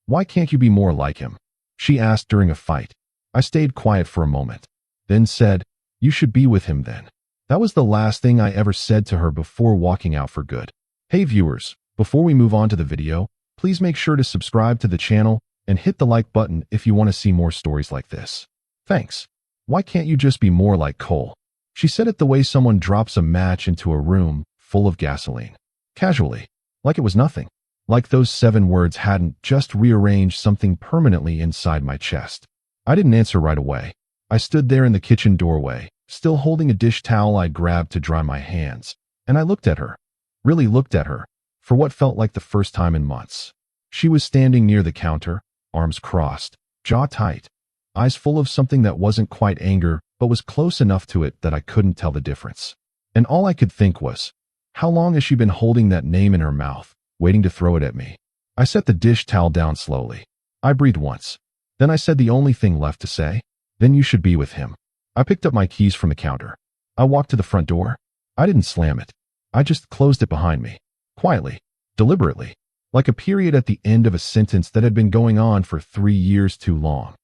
Why can't you be more like him? She asked during a fight. I stayed quiet for a moment, then said, you should be with him then. That was the last thing I ever said to her before walking out for good. Hey viewers, before we move on to the video, please make sure to subscribe to the channel and hit the like button if you want to see more stories like this. Thanks. Why can't you just be more like Qley? She said it the way someone drops a match into a room full of gasoline. Casually, like it was nothing. Like those 7 words hadn't just rearranged something permanently inside my chest. I didn't answer right away. I stood there in the kitchen doorway, still holding a dish towel I grabbed to dry my hands, and I looked at her. Really looked at her, for what felt like the first time in months. She was standing near the counter, arms crossed, jaw tight, eyes full of something that wasn't quite anger, but was close enough to it that I couldn't tell the difference. And all I could think was, how long has she been holding that name in her mouth, waiting to throw it at me? I set the dish towel down slowly. I breathed once. Then I said the only thing left to say, then you should be with him. I picked up my keys from the counter. I walked to the front door. I didn't slam it. I just closed it behind me. Quietly, deliberately, like a period at the end of a sentence that had been going on for 3 years too long.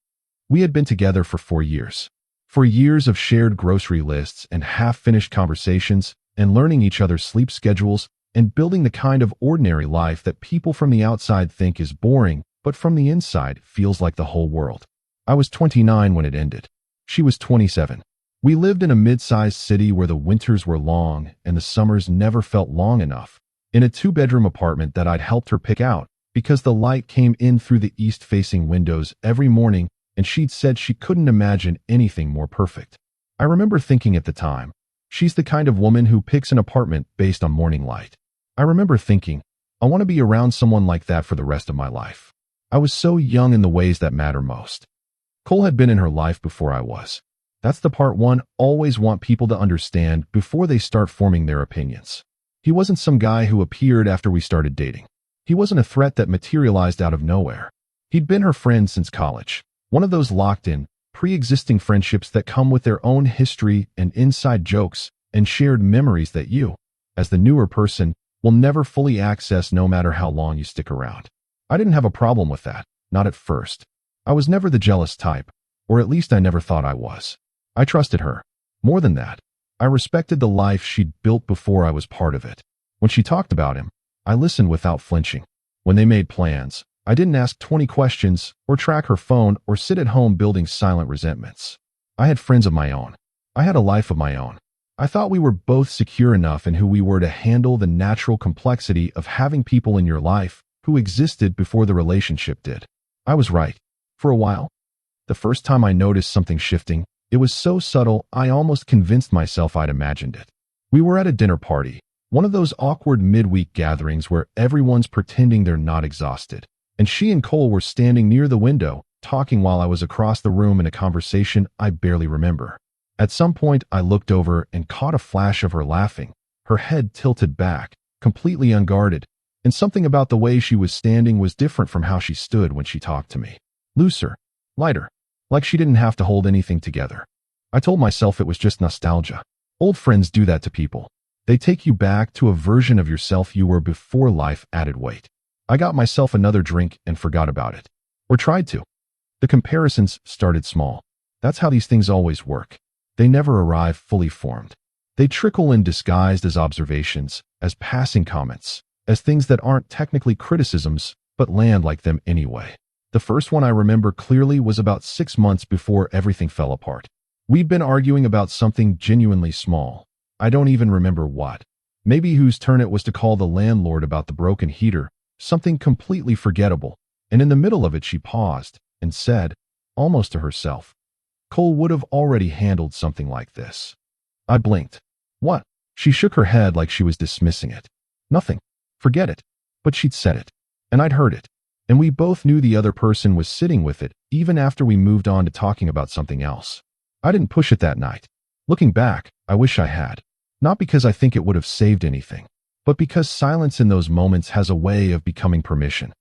We had been together for 4 years. 4 years of shared grocery lists and half-finished conversations and learning each other's sleep schedules and building the kind of ordinary life that people from the outside think is boring, but from the inside feels like the whole world. I was 29 when it ended. She was 27. We lived in a mid-sized city where the winters were long and the summers never felt long enough, in a 2-bedroom apartment that I'd helped her pick out because the light came in through the east-facing windows every morning and she'd said she couldn't imagine anything more perfect. I remember thinking at the time, she's the kind of woman who picks an apartment based on morning light. I remember thinking, I want to be around someone like that for the rest of my life. I was so young in the ways that matter most. Qley had been in her life before I was. That's the part one always want people to understand before they start forming their opinions. He wasn't some guy who appeared after we started dating. He wasn't a threat that materialized out of nowhere. He'd been her friend since college. One of those locked-in, pre-existing friendships that come with their own history and inside jokes and shared memories that you, as the newer person, will never fully access no matter how long you stick around. I didn't have a problem with that, not at first. I was never the jealous type, or at least I never thought I was. I trusted her. More than that, I respected the life she'd built before I was part of it. When she talked about him, I listened without flinching. When they made plans, I didn't ask 20 questions or track her phone or sit at home building silent resentments. I had friends of my own. I had a life of my own. I thought we were both secure enough in who we were to handle the natural complexity of having people in your life who existed before the relationship did. I was right. For a while. The first time I noticed something shifting, it was so subtle I almost convinced myself I'd imagined it. We were at a dinner party, one of those awkward midweek gatherings where everyone's pretending they're not exhausted, and she and Qley were standing near the window, talking while I was across the room in a conversation I barely remember. At some point, I looked over and caught a flash of her laughing, her head tilted back, completely unguarded, and something about the way she was standing was different from how she stood when she talked to me. Looser, lighter, like she didn't have to hold anything together. I told myself it was just nostalgia. Old friends do that to people. They take you back to a version of yourself you were before life added weight. I got myself another drink and forgot about it. Or tried to. The comparisons started small. That's how these things always work. They never arrive fully formed. They trickle in disguised as observations, as passing comments, as things that aren't technically criticisms, but land like them anyway. The first one I remember clearly was about 6 months before everything fell apart. We'd been arguing about something genuinely small. I don't even remember what. Maybe whose turn it was to call the landlord about the broken heater, something completely forgettable. And in the middle of it she paused and said, almost to herself, Qley would have already handled something like this. I blinked. What? She shook her head like she was dismissing it. Nothing. Forget it. But she'd said it. And I'd heard it. And we both knew the other person was sitting with it, even after we moved on to talking about something else. I didn't push it that night. Looking back, I wish I had. Not because I think it would have saved anything, but because silence in those moments has a way of becoming permission.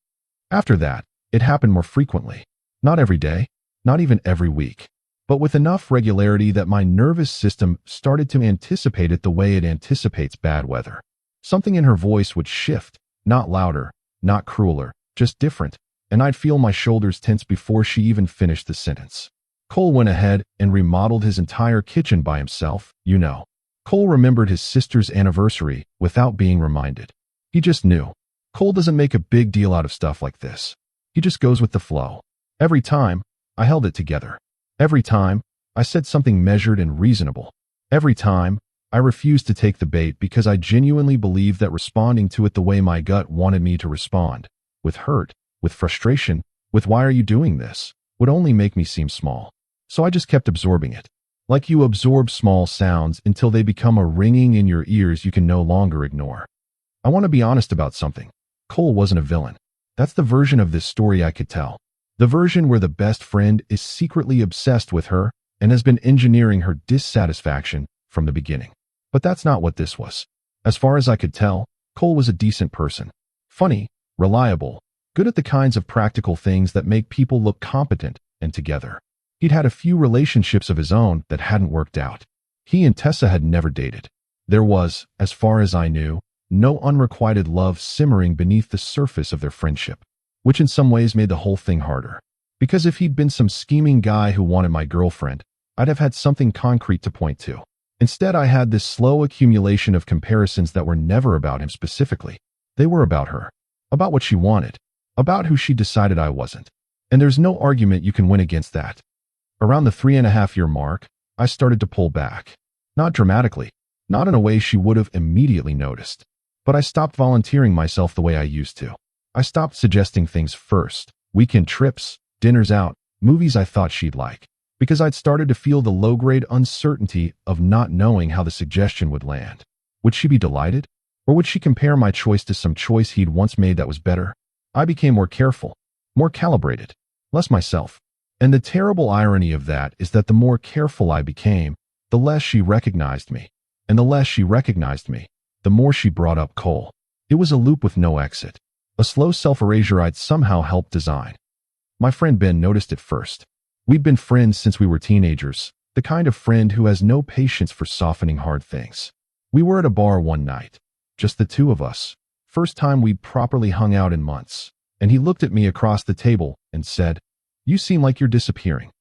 After that, it happened more frequently. Not every day, not even every week, but with enough regularity that my nervous system started to anticipate it the way it anticipates bad weather. Something in her voice would shift, not louder, not crueler, just different, and I'd feel my shoulders tense before she even finished the sentence. Qley went ahead and remodeled his entire kitchen by himself, you know. Qley remembered his sister's anniversary without being reminded. He just knew. Qley doesn't make a big deal out of stuff like this. He just goes with the flow. Every time, I held it together. Every time, I said something measured and reasonable. Every time, I refused to take the bait because I genuinely believed that responding to it the way my gut wanted me to respond, with hurt, with frustration, with why are you doing this, would only make me seem small. So I just kept absorbing it. Like you absorb small sounds until they become a ringing in your ears you can no longer ignore. I want to be honest about something. Qley wasn't a villain. That's the version of this story I could tell. The version where the best friend is secretly obsessed with her and has been engineering her dissatisfaction from the beginning. But that's not what this was. As far as I could tell, Qley was a decent person. Funny, reliable, good at the kinds of practical things that make people look competent and together. He'd had a few relationships of his own that hadn't worked out. He and Tessa had never dated. There was, as far as I knew, no unrequited love simmering beneath the surface of their friendship, which in some ways made the whole thing harder. Because if he'd been some scheming guy who wanted my girlfriend, I'd have had something concrete to point to. Instead, I had this slow accumulation of comparisons that were never about him specifically. They were about her, about what she wanted, about who she decided I wasn't. And there's no argument you can win against that. Around the 3.5-year mark, I started to pull back. Not dramatically, not in a way she would have immediately noticed. But I stopped volunteering myself the way I used to. I stopped suggesting things first, weekend trips, dinners out, movies I thought she'd like, because I'd started to feel the low-grade uncertainty of not knowing how the suggestion would land. Would she be delighted? Or would she compare my choice to some choice he'd once made that was better? I became more careful, more calibrated, less myself. And the terrible irony of that is that the more careful I became, the less she recognized me. And the less she recognized me, the more she brought up Qley. It was a loop with no exit, a slow self-erasure I'd somehow helped design. My friend Ben noticed it first. We'd been friends since we were teenagers, the kind of friend who has no patience for softening hard things. We were at a bar one night, just the two of us, first time we'd properly hung out in months, and he looked at me across the table and said, "You seem like you're disappearing."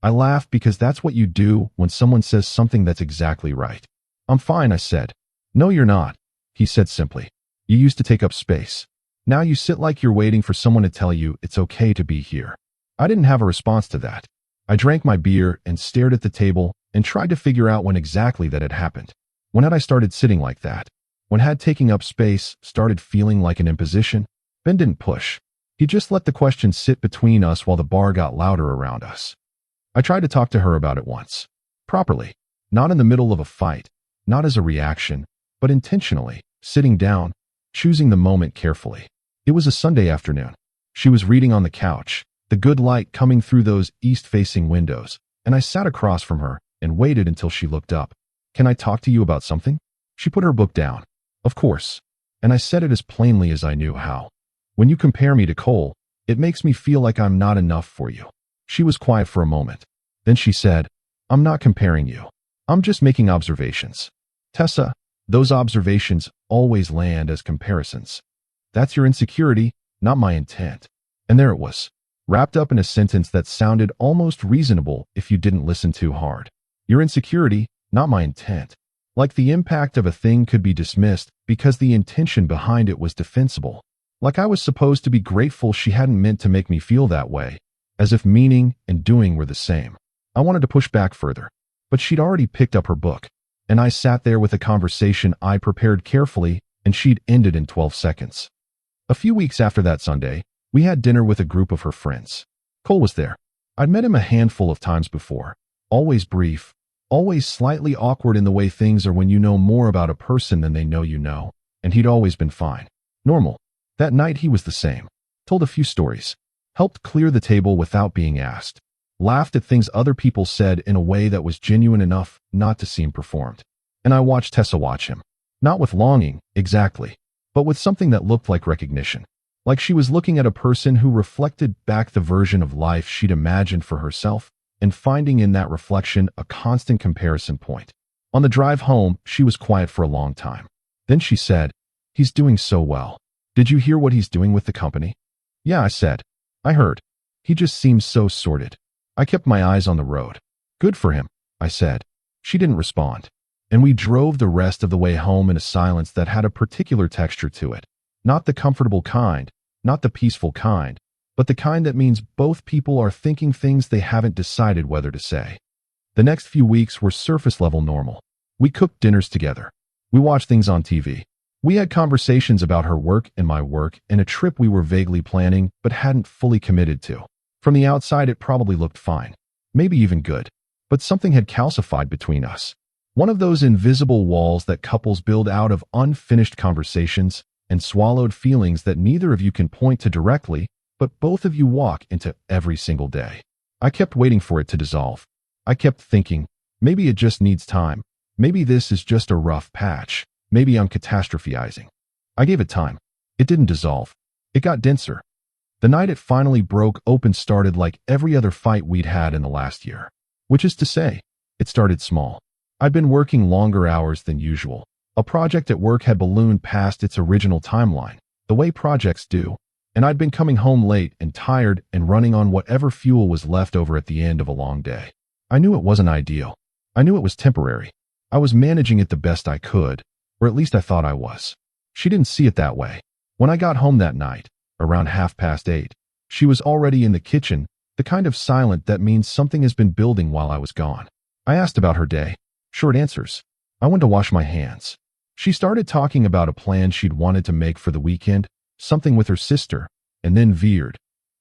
I laughed because that's what you do when someone says something that's exactly right. "I'm fine," I said. "No, you're not," he said simply. "You used to take up space. Now you sit like you're waiting for someone to tell you it's okay to be here." I didn't have a response to that. I drank my beer and stared at the table and tried to figure out when exactly that had happened. When had I started sitting like that? When had taking up space started feeling like an imposition? Ben didn't push. He just let the question sit between us while the bar got louder around us. I tried to talk to her about it once. Properly. Not in the middle of a fight. Not as a reaction, but intentionally, sitting down, choosing the moment carefully. It was a Sunday afternoon. She was reading on the couch, the good light coming through those east-facing windows, and I sat across from her and waited until she looked up. "Can I talk to you about something?" She put her book down. "Of course." And I said it as plainly as I knew how. "When you compare me to Qley, it makes me feel like I'm not enough for you." She was quiet for a moment. Then she said, "I'm not comparing you. I'm just making observations. Tessa, those observations always land as comparisons. That's your insecurity, not my intent." And there it was, wrapped up in a sentence that sounded almost reasonable if you didn't listen too hard. Your insecurity, not my intent. Like the impact of a thing could be dismissed because the intention behind it was defensible. Like I was supposed to be grateful she hadn't meant to make me feel that way, as if meaning and doing were the same. I wanted to push back further, but she'd already picked up her book, and I sat there with a conversation I prepared carefully, and she'd ended in 12 seconds. A few weeks after that Sunday, we had dinner with a group of her friends. Qley was there. I'd met him a handful of times before, always brief, always slightly awkward in the way things are when you know more about a person than they know you know, and he'd always been fine. Normal. That night he was the same. Told a few stories. Helped clear the table without being asked. Laughed at things other people said in a way that was genuine enough not to seem performed. And I watched Tessa watch him. Not with longing, exactly, but with something that looked like recognition. Like she was looking at a person who reflected back the version of life she'd imagined for herself, and finding in that reflection a constant comparison point. On the drive home, she was quiet for a long time. Then she said, "He's doing so well. Did you hear what he's doing with the company?" "Yeah," I said. I heard. He just seems so sorted. I kept my eyes on the road. Good for him, I said. She didn't respond. And we drove the rest of the way home in a silence that had a particular texture to it. Not the comfortable kind, not the peaceful kind, but the kind that means both people are thinking things they haven't decided whether to say. The next few weeks were surface-level normal. We cooked dinners together. We watched things on TV. We had conversations about her work and my work and a trip we were vaguely planning but hadn't fully committed to. From the outside, it probably looked fine, maybe even good, but something had calcified between us. One of those invisible walls that couples build out of unfinished conversations and swallowed feelings that neither of you can point to directly, but both of you walk into every single day. I kept waiting for it to dissolve. I kept thinking, maybe it just needs time. Maybe this is just a rough patch. Maybe I'm catastrophizing. I gave it time. It didn't dissolve. It got denser. The night it finally broke open started like every other fight we'd had in the last year. Which is to say, it started small. I'd been working longer hours than usual. A project at work had ballooned past its original timeline, the way projects do, and I'd been coming home late and tired and running on whatever fuel was left over at the end of a long day. I knew it wasn't ideal. I knew it was temporary. I was managing it the best I could, or at least I thought I was. She didn't see it that way. When I got home that night, around 8:30, she was already in the kitchen, the kind of silent that means something has been building while I was gone. I asked about her day. Short answers. I went to wash my hands. She started talking about a plan she'd wanted to make for the weekend, something with her sister, and then veered,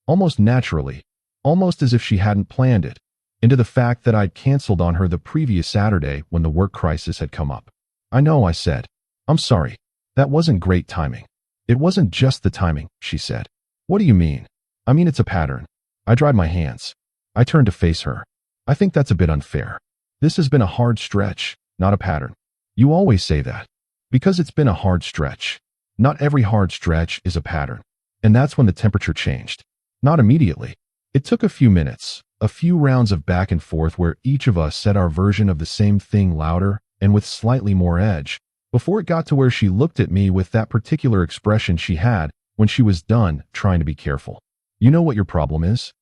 almost naturally, almost as if she hadn't planned it, into the fact that I'd canceled on her the previous Saturday when the work crisis had come up. I know, I said. I'm sorry. That wasn't great timing. It wasn't just the timing, she said. What do you mean? I mean, it's a pattern. I dried my hands. I turned to face her. I think that's a bit unfair. This has been a hard stretch, not a pattern. You always say that. Because it's been a hard stretch. Not every hard stretch is a pattern. And that's when the temperature changed. Not immediately. It took a few minutes, a few rounds of back and forth where each of us said our version of the same thing louder and with slightly more edge, before it got to where she looked at me with that particular expression she had when she was done trying to be careful. You know what your problem is?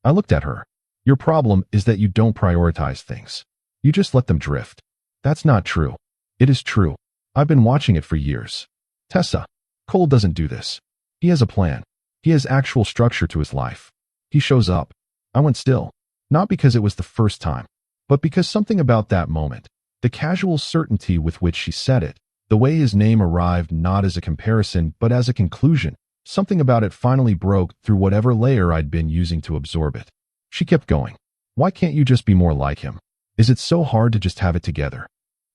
I looked at her. Your problem is that you don't prioritize things. You just let them drift. That's not true. It is true. I've been watching it for years. Tessa, Cole doesn't do this. He has a plan. He has actual structure to his life. He shows up. I went still. Not because it was the first time, but because something about that moment, the casual certainty with which she said it, the way his name arrived not as a comparison but as a conclusion, something about it finally broke through whatever layer I'd been using to absorb it. She kept going. Why can't you just be more like him? Is it so hard to just have it together?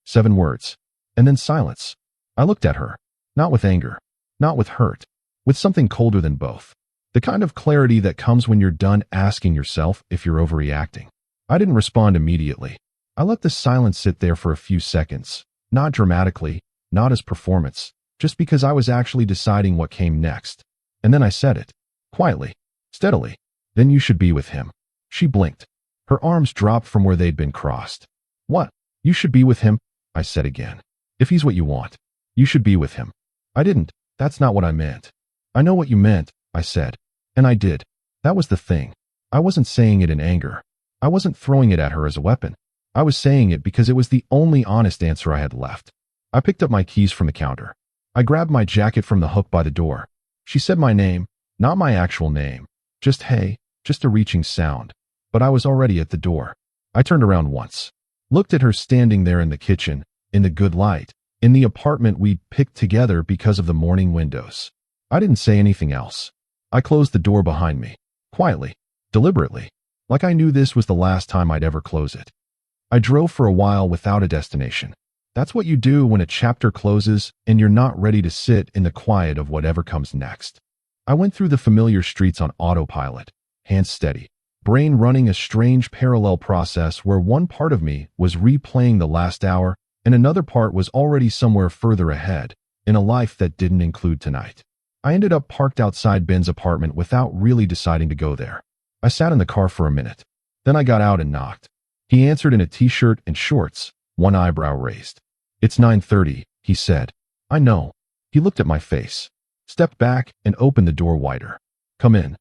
7 words. And then silence. I looked at her. Not with anger. Not with hurt. With something colder than both. The kind of clarity that comes when you're done asking yourself if you're overreacting. I didn't respond immediately. I let the silence sit there for a few seconds. Not dramatically, not as performance, just because I was actually deciding what came next. And then I said it. Quietly. Steadily. Then you should be with him. She blinked. Her arms dropped from where they'd been crossed. What? You should be with him? I said again. If he's what you want, you should be with him. I didn't. That's not what I meant. I know what you meant, I said. And I did. That was the thing. I wasn't saying it in anger. I wasn't throwing it at her as a weapon. I was saying it because it was the only honest answer I had left. I picked up my keys from the counter. I grabbed my jacket from the hook by the door. She said my name, not my actual name. Just hey, just a reaching sound. But I was already at the door. I turned around once. Looked at her standing there in the kitchen, in the good light, in the apartment we'd picked together because of the morning windows. I didn't say anything else. I closed the door behind me. Quietly. Deliberately. Like I knew this was the last time I'd ever close it. I drove for a while without a destination. That's what you do when a chapter closes and you're not ready to sit in the quiet of whatever comes next. I went through the familiar streets on autopilot, hands steady, brain running a strange parallel process where one part of me was replaying the last hour and another part was already somewhere further ahead, in a life that didn't include tonight. I ended up parked outside Ben's apartment without really deciding to go there. I sat in the car for a minute. Then I got out and knocked. He answered in a t-shirt and shorts, one eyebrow raised. It's 9:30, he said. I know. He looked at my face, stepped back and opened the door wider. Come in.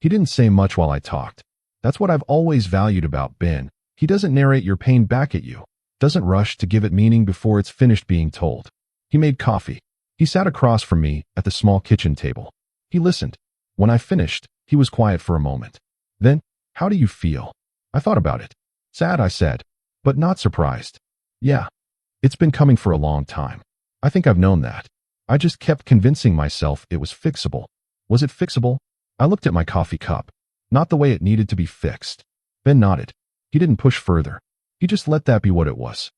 He didn't say much while I talked. That's what I've always valued about Ben. He doesn't narrate your pain back at you, doesn't rush to give it meaning before it's finished being told. He made coffee. He sat across from me at the small kitchen table. He listened. When I finished, he was quiet for a moment. Then, how do you feel? I thought about it. Sad, I said, but not surprised. Yeah. It's been coming for a long time. I think I've known that. I just kept convincing myself it was fixable. Was it fixable? I looked at my coffee cup. Not the way it needed to be fixed. Ben nodded. He didn't push further. He just let that be what it was.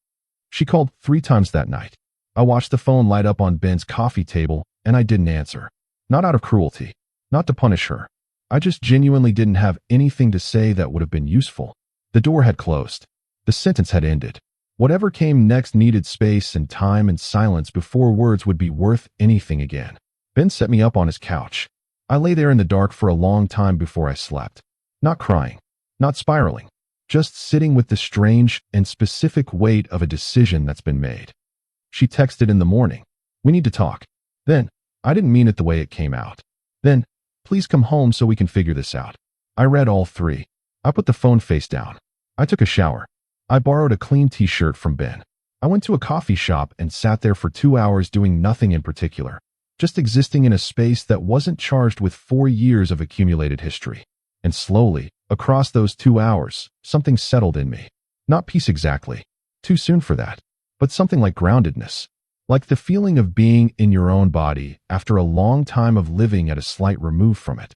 She called 3 times that night. I watched the phone light up on Ben's coffee table, and I didn't answer. Not out of cruelty. Not to punish her. I just genuinely didn't have anything to say that would have been useful. The door had closed. The sentence had ended. Whatever came next needed space and time and silence before words would be worth anything again. Ben set me up on his couch. I lay there in the dark for a long time before I slept. Not crying. Not spiraling. Just sitting with the strange and specific weight of a decision that's been made. She texted in the morning. We need to talk. Then, I didn't mean it the way it came out. Then, please come home so we can figure this out. I read all 3. I put the phone face down. I took a shower. I borrowed a clean t-shirt from Ben. I went to a coffee shop and sat there for 2 hours doing nothing in particular, just existing in a space that wasn't charged with 4 years of accumulated history. And slowly, across those 2 hours, something settled in me. Not peace exactly. Too soon for that. But something like groundedness. Like the feeling of being in your own body after a long time of living at a slight remove from it.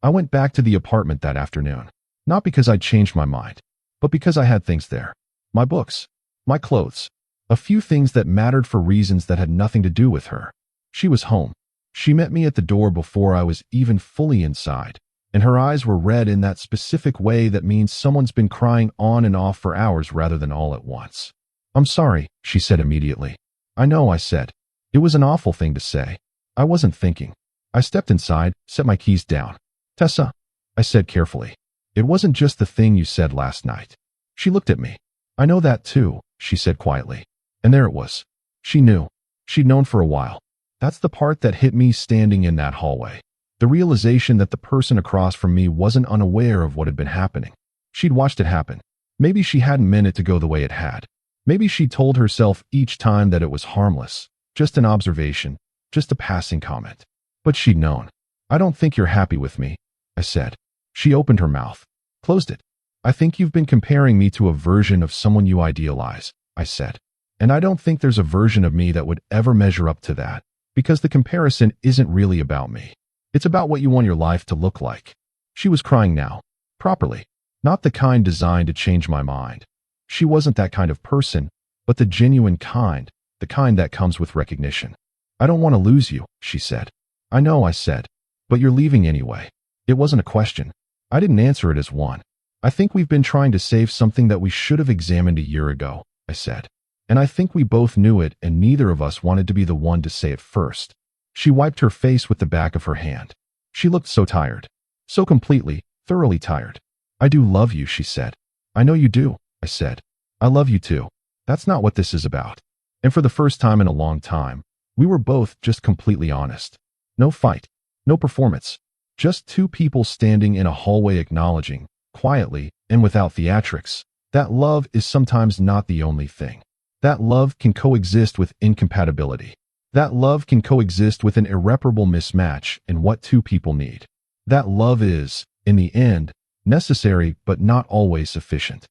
I went back to the apartment that afternoon. Not because I'd changed my mind, but because I had things there. My books. My clothes. A few things that mattered for reasons that had nothing to do with her. She was home. She met me at the door before I was even fully inside, and her eyes were red in that specific way that means someone's been crying on and off for hours rather than all at once. I'm sorry, she said immediately. I know, I said. It was an awful thing to say. I wasn't thinking. I stepped inside, set my keys down. Tessa, I said carefully. It wasn't just the thing you said last night. She looked at me. I know that too, she said quietly. And there it was. She knew. She'd known for a while. That's the part that hit me standing in that hallway. The realization that the person across from me wasn't unaware of what had been happening. She'd watched it happen. Maybe she hadn't meant it to go the way it had. Maybe she told herself each time that it was harmless, just an observation, just a passing comment. But she'd known. I don't think you're happy with me, I said. She opened her mouth, closed it. I think you've been comparing me to a version of someone you idealize, I said. And I don't think there's a version of me that would ever measure up to that, because the comparison isn't really about me. It's about what you want your life to look like. She was crying now, properly, not the kind designed to change my mind. She wasn't that kind of person, but the genuine kind, the kind that comes with recognition. I don't want to lose you, she said. I know, I said, but you're leaving anyway. It wasn't a question. I didn't answer it as one. I think we've been trying to save something that we should have examined a year ago, I said. And I think we both knew it and neither of us wanted to be the one to say it first. She wiped her face with the back of her hand. She looked so tired. So completely, thoroughly tired. I do love you, she said. I know you do, I said. I love you too. That's not what this is about. And for the first time in a long time, we were both just completely honest. No fight. No performance. Just 2 people standing in a hallway acknowledging, quietly and without theatrics, that love is sometimes not the only thing. That love can coexist with incompatibility. That love can coexist with an irreparable mismatch in what 2 people need. That love is, in the end, necessary but not always sufficient.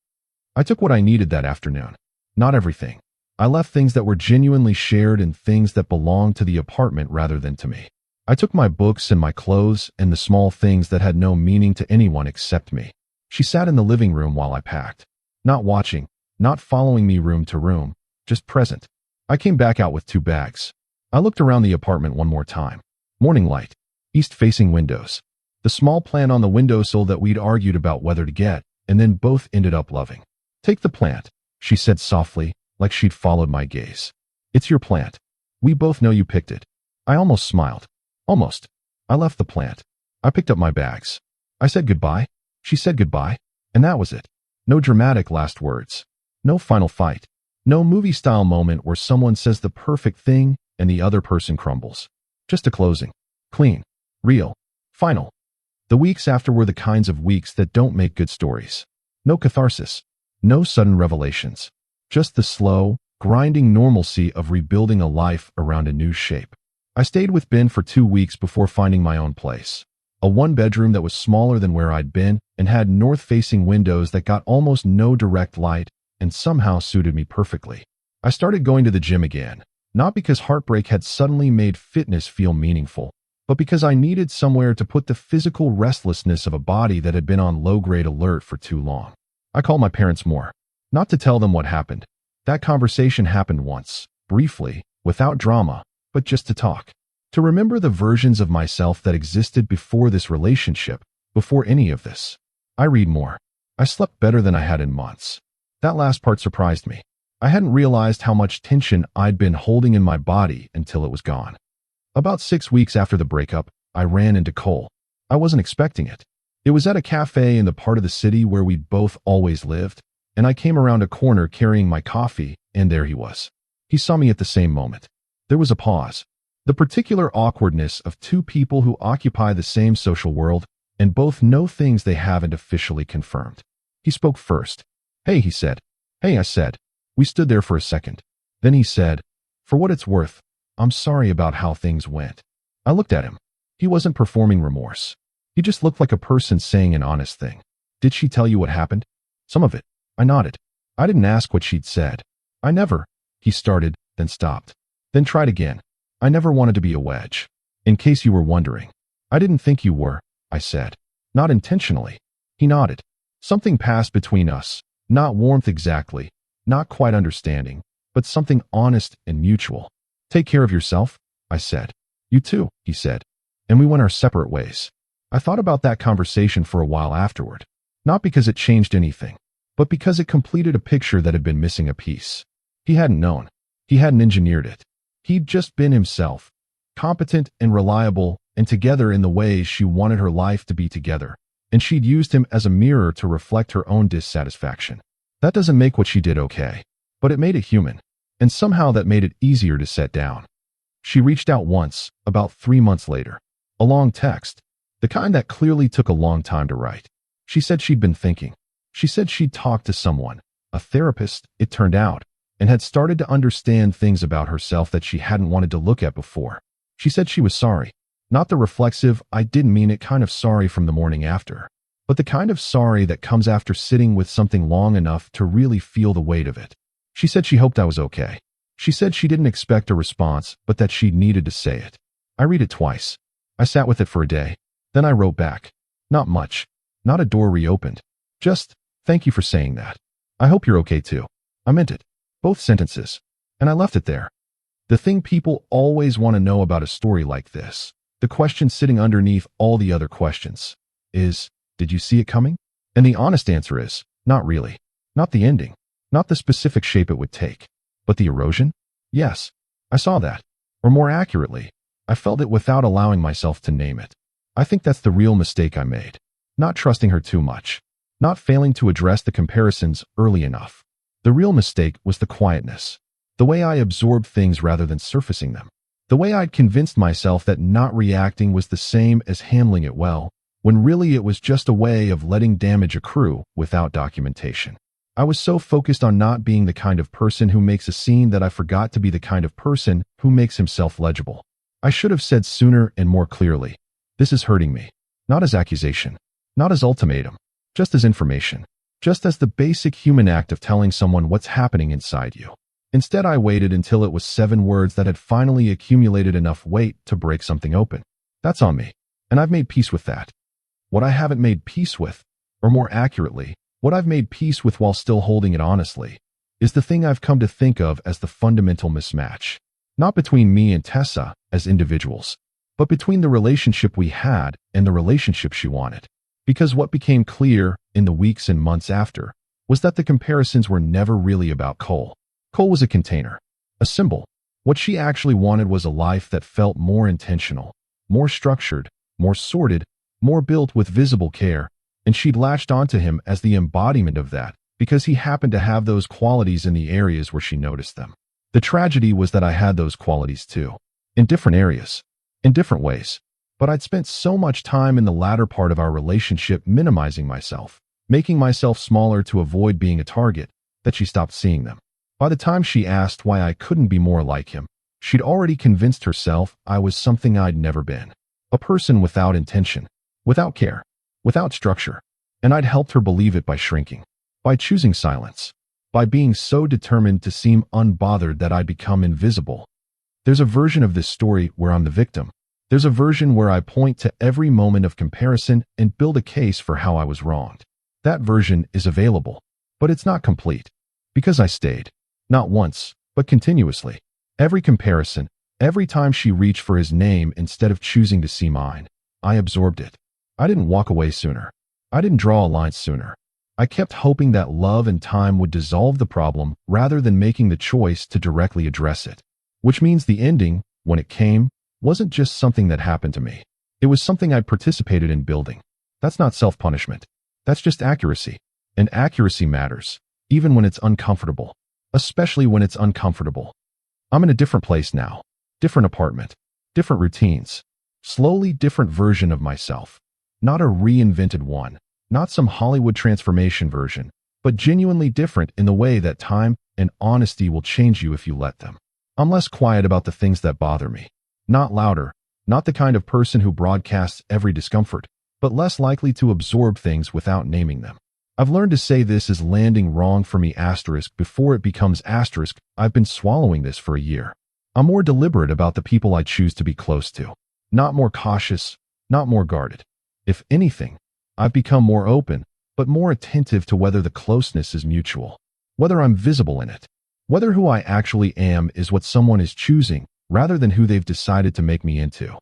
I took what I needed that afternoon. Not everything. I left things that were genuinely shared and things that belonged to the apartment rather than to me. I took my books and my clothes and the small things that had no meaning to anyone except me. She sat in the living room while I packed. Not watching, not following me room to room, just present. I came back out with 2 bags. I looked around the apartment one more time. Morning light. East-facing windows. The small plant on the windowsill that we'd argued about whether to get, and then both ended up loving. Take the plant, she said softly, like she'd followed my gaze. It's your plant. We both know you picked it. I almost smiled. Almost. I left the plant. I picked up my bags. I said goodbye. She said goodbye. And that was it. No dramatic last words. No final fight. No movie-style moment where someone says the perfect thing and the other person crumbles. Just a closing. Clean. Real. Final. The weeks after were the kinds of weeks that don't make good stories. No catharsis. No sudden revelations. Just the slow, grinding normalcy of rebuilding a life around a new shape. I stayed with Ben for 2 weeks before finding my own place. A one-bedroom that was smaller than where I'd been and had north-facing windows that got almost no direct light and somehow suited me perfectly. I started going to the gym again, not because heartbreak had suddenly made fitness feel meaningful, but because I needed somewhere to put the physical restlessness of a body that had been on low-grade alert for too long. I called my parents more, not to tell them what happened. That conversation happened once, briefly, without drama, but just to talk. To remember the versions of myself that existed before this relationship, before any of this. I read more. I slept better than I had in months. That last part surprised me. I hadn't realized how much tension I'd been holding in my body until it was gone. About 6 weeks after the breakup, I ran into Qley. I wasn't expecting it. It was at a cafe in the part of the city where we'd both always lived, and I came around a corner carrying my coffee, and there he was. He saw me at the same moment. There was a pause. The particular awkwardness of two people who occupy the same social world and both know things they haven't officially confirmed. He spoke first. "Hey," he said. "Hey," I said. We stood there for a second. Then he said, "For what it's worth, I'm sorry about how things went." I looked at him. He wasn't performing remorse. He just looked like a person saying an honest thing. "Did she tell you what happened?" "Some of it." I nodded. I didn't ask what she'd said. "I never," he started, then stopped. Then tried again. "I never wanted to be a wedge. In case you were wondering." "I didn't think you were," I said. "Not intentionally." He nodded. Something passed between us. Not warmth exactly. Not quite understanding. But something honest and mutual. "Take care of yourself," I said. "You too," he said. And we went our separate ways. I thought about that conversation for a while afterward. Not because it changed anything, but because it completed a picture that had been missing a piece. He hadn't known. He hadn't engineered it. He'd just been himself, competent and reliable, and together in the ways she wanted her life to be together, and she'd used him as a mirror to reflect her own dissatisfaction. That doesn't make what she did okay, but it made it human, and somehow that made it easier to set down. She reached out once, about 3 months later. A long text, the kind that clearly took a long time to write. She said she'd been thinking. She said she'd talked to someone, a therapist, it turned out, and had started to understand things about herself that she hadn't wanted to look at before. She said she was sorry. Not the reflexive, "I didn't mean it" kind of sorry from the morning after, but the kind of sorry that comes after sitting with something long enough to really feel the weight of it. She said she hoped I was okay. She said she didn't expect a response, but that she needed to say it. I read it twice. I sat with it for a day. Then I wrote back. Not much. Not a door reopened. Just, "Thank you for saying that. I hope you're okay too." I meant it. Both sentences. And I left it there. The thing people always want to know about a story like this, the question sitting underneath all the other questions, is, did you see it coming? And the honest answer is, not really. Not the ending. Not the specific shape it would take. But the erosion? Yes. I saw that. Or more accurately, I felt it without allowing myself to name it. I think that's the real mistake I made. Not trusting her too much. Not failing to address the comparisons early enough. The real mistake was the quietness. The way I absorbed things rather than surfacing them. The way I'd convinced myself that not reacting was the same as handling it well, when really it was just a way of letting damage accrue without documentation. I was so focused on not being the kind of person who makes a scene that I forgot to be the kind of person who makes himself legible. I should have said sooner and more clearly, "This is hurting me." Not as accusation. Not as ultimatum. Just as information. Just as the basic human act of telling someone what's happening inside you. Instead, I waited until it was 7 words that had finally accumulated enough weight to break something open. That's on me, and I've made peace with that. What I haven't made peace with, or more accurately, what I've made peace with while still holding it honestly, is the thing I've come to think of as the fundamental mismatch. Not between me and Tessa as individuals, but between the relationship we had and the relationship she wanted. Because what became clear in the weeks and months after was that the comparisons were never really about Qley. Qley was a container, a symbol. What she actually wanted was a life that felt more intentional, more structured, more sorted, more built with visible care, and she'd latched onto him as the embodiment of that because he happened to have those qualities in the areas where she noticed them. The tragedy was that I had those qualities too, in different areas, in different ways. But I'd spent so much time in the latter part of our relationship minimizing myself, making myself smaller to avoid being a target, that she stopped seeing them. By the time she asked why I couldn't be more like him, she'd already convinced herself I was something I'd never been. A person without intention, without care, without structure. And I'd helped her believe it by shrinking, by choosing silence, by being so determined to seem unbothered that I'd become invisible. There's a version of this story where I'm the victim. There's a version where I point to every moment of comparison and build a case for how I was wronged. That version is available, but it's not complete. Because I stayed. Not once, but continuously. Every comparison, every time she reached for his name instead of choosing to see mine, I absorbed it. I didn't walk away sooner. I didn't draw a line sooner. I kept hoping that love and time would dissolve the problem rather than making the choice to directly address it. Which means the ending, when it came, wasn't just something that happened to me. It was something I'd participated in building. That's not self-punishment. That's just accuracy. And accuracy matters, even when it's uncomfortable. Especially when it's uncomfortable. I'm in a different place now. Different apartment. Different routines. Slowly different version of myself. Not a reinvented one. Not some Hollywood transformation version. But genuinely different in the way that time and honesty will change you if you let them. I'm less quiet about the things that bother me. Not louder, not the kind of person who broadcasts every discomfort, but less likely to absorb things without naming them. I've learned to say this is landing wrong for me asterisk before it becomes asterisk. I've been swallowing this for a year. I'm more deliberate about the people I choose to be close to. Not more cautious, not more guarded. If anything, I've become more open, but more attentive to whether the closeness is mutual. Whether I'm visible in it. Whether who I actually am is what someone is choosing, rather than who they've decided to make me into.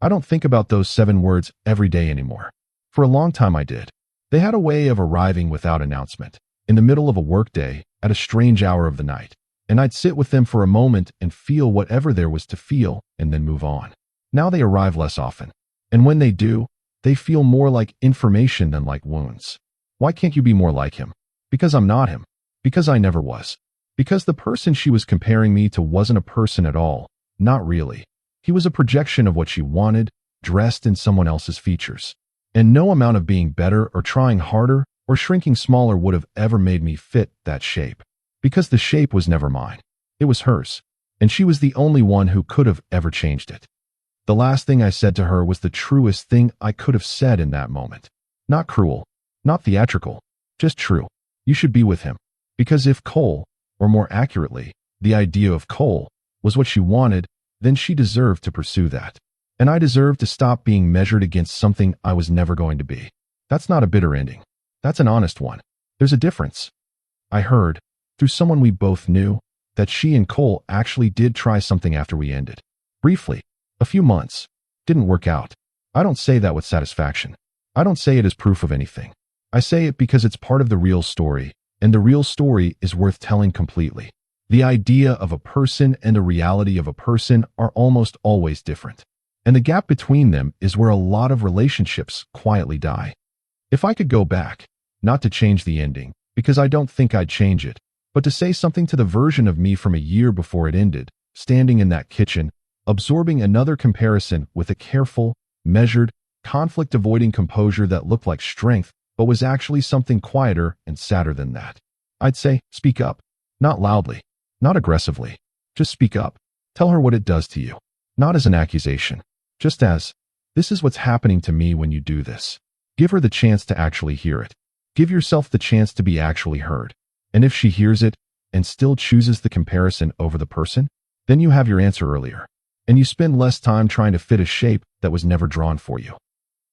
I don't think about those 7 words every day anymore. For a long time I did. They had a way of arriving without announcement, in the middle of a workday, at a strange hour of the night, and I'd sit with them for a moment and feel whatever there was to feel, and then move on. Now they arrive less often, and when they do, they feel more like information than like wounds. Why can't you be more like him? Because I'm not him. Because I never was. Because the person she was comparing me to wasn't a person at all. Not really. He was a projection of what she wanted, dressed in someone else's features. And no amount of being better or trying harder or shrinking smaller would have ever made me fit that shape. Because the shape was never mine. It was hers. And she was the only one who could have ever changed it. The last thing I said to her was the truest thing I could have said in that moment. Not cruel. Not theatrical. Just true. You should be with him. Because if Qley, or more accurately, the idea of Qley, was what she wanted, then she deserved to pursue that. And I deserved to stop being measured against something I was never going to be. That's not a bitter ending. That's an honest one. There's a difference. I heard, through someone we both knew, that she and Qley actually did try something after we ended. Briefly. A few months. Didn't work out. I don't say that with satisfaction. I don't say it as proof of anything. I say it because it's part of the real story, and the real story is worth telling completely. The idea of a person and the reality of a person are almost always different. And the gap between them is where a lot of relationships quietly die. If I could go back, not to change the ending, because I don't think I'd change it, but to say something to the version of me from a year before it ended, standing in that kitchen, absorbing another comparison with a careful, measured, conflict-avoiding composure that looked like strength, but was actually something quieter and sadder than that. I'd say, speak up. Not loudly. Not aggressively. Just speak up. Tell her what it does to you. Not as an accusation. Just as, this is what's happening to me when you do this. Give her the chance to actually hear it. Give yourself the chance to be actually heard. And if she hears it and still chooses the comparison over the person, then you have your answer earlier. And you spend less time trying to fit a shape that was never drawn for you.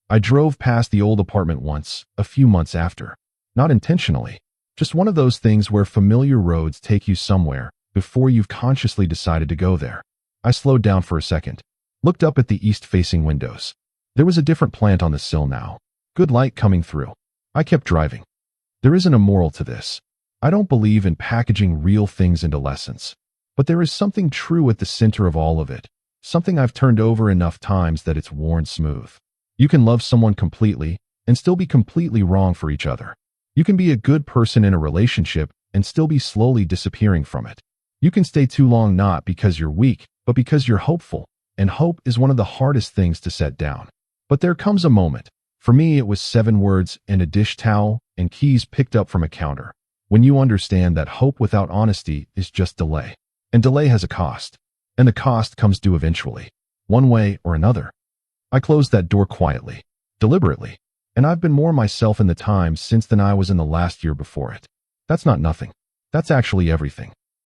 I drove past the old apartment once, a few months after. Not intentionally. Just one of those things where familiar roads take you somewhere before you've consciously decided to go there. I slowed down for a second, looked up at the east-facing windows. There was a different plant on the sill now. Good light coming through. I kept driving. There isn't a moral to this. I don't believe in packaging real things into lessons. But there is something true at the center of all of it. Something I've turned over enough times that it's worn smooth. You can love someone completely and still be completely wrong for each other. You can be a good person in a relationship and still be slowly disappearing from it. You can stay too long not because you're weak, but because you're hopeful. and hope is one of the hardest things to set down. But there comes a moment. For me, it was 7 words and a dish towel and keys picked up from a counter. When you understand that hope without honesty is just delay, and delay has a cost, and the cost comes due eventually, one way or another. I closed that door quietly, deliberately, and I've been more myself in the time since than I was in the last year before it. That's not nothing. That's actually everything.